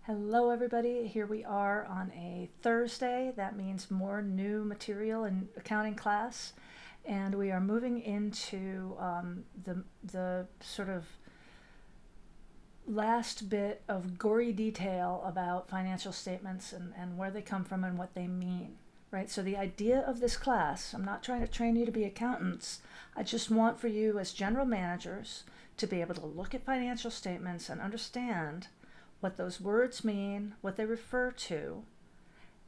Hello everybody, here we are on a Thursday. That means more new material in accounting class, and we are moving into the sort of last bit of gory detail about financial statements and where they come from and what they mean, right? So the idea of this class, I'm not trying to train you to be accountants, I just want for you as general managers to be able to look at financial statements and understand what those words mean, what they refer to,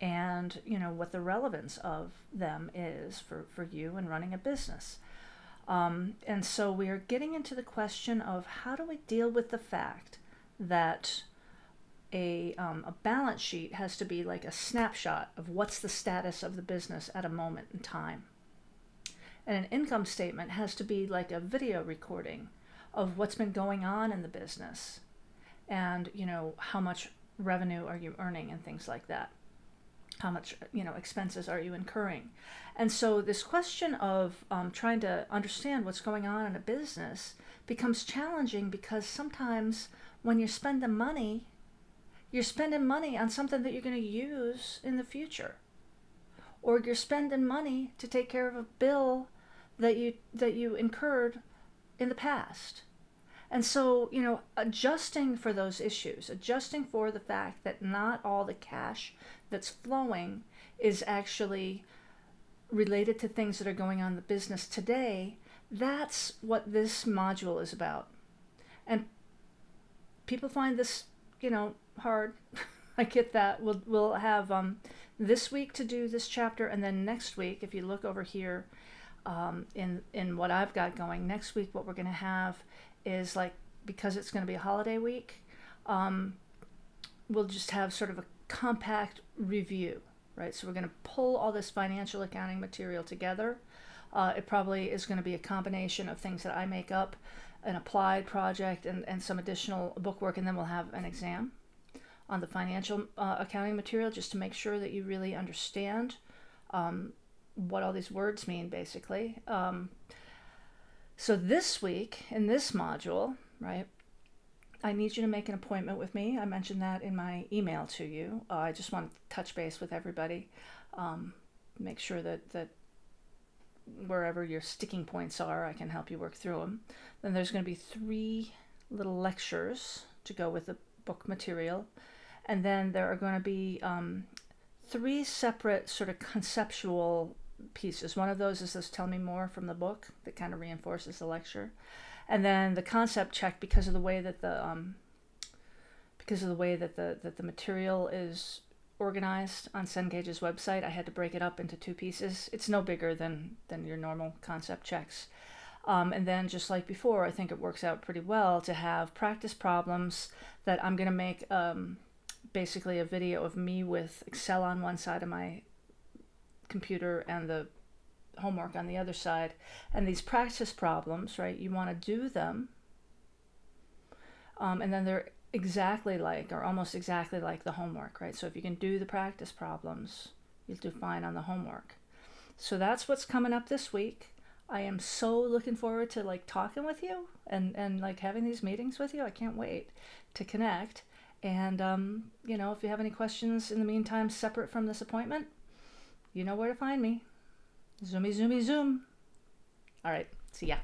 and what the relevance of them is for you in running a business. And so we are getting into the question of how do we deal with the fact that a balance sheet has to be like a snapshot of what's the status of the business at a moment in time. And an income statement has to be like a video recording of what's been going on in the business, and how much revenue are you earning and things like that, how much expenses are you incurring. And so this question of trying to understand what's going on in a business becomes challenging, because sometimes when you're spending money on something that you're going to use in the future, or you're spending money to take care of a bill that you incurred in the past. And so, adjusting for those issues, adjusting for the fact that not all the cash that's flowing is actually related to things that are going on in the business today, that's what this module is about. And people find this, hard. I get that. We'll have this week to do this chapter, and then next week, if you look over here in what I've got going, next week what we're going to have is, like, because it's going to be a holiday week, we'll just have sort of a compact review, right? So we're going to pull all this financial accounting material together. It probably is going to be a combination of things that I make up, an applied project, and some additional book work, and then we'll have an exam on the financial accounting material, just to make sure that you really understand what all these words mean, basically. So this week, in this module, right, I need you to make an appointment with me. I mentioned that in my email to you. I just want to touch base with everybody, make sure that wherever your sticking points are, I can help you work through them. Then there's going to be 3 little lectures to go with the book material. And then there are going to be 3 separate sort of conceptual pieces. One of those is this "Tell Me More" from the book that kind of reinforces the lecture, and then the concept check, because of the way that the material is organized on Cengage's website. I had to break it up into 2 pieces. It's no bigger than your normal concept checks. And then, just like before, I think it works out pretty well to have practice problems that I'm going to make basically a video of me with Excel on one side of my computer and the homework on the other side. And these practice problems, right, you want to do them, and then they're exactly like, or almost exactly like, the homework, right? So if you can do the practice problems, you'll do fine on the homework. So that's what's coming up this week. I am so looking forward to, like, talking with you and like having these meetings with you. I can't wait to connect. And if you have any questions in the meantime separate from this appointment, you know where to find me. Zoomy, zoomy, zoom. All right. See ya.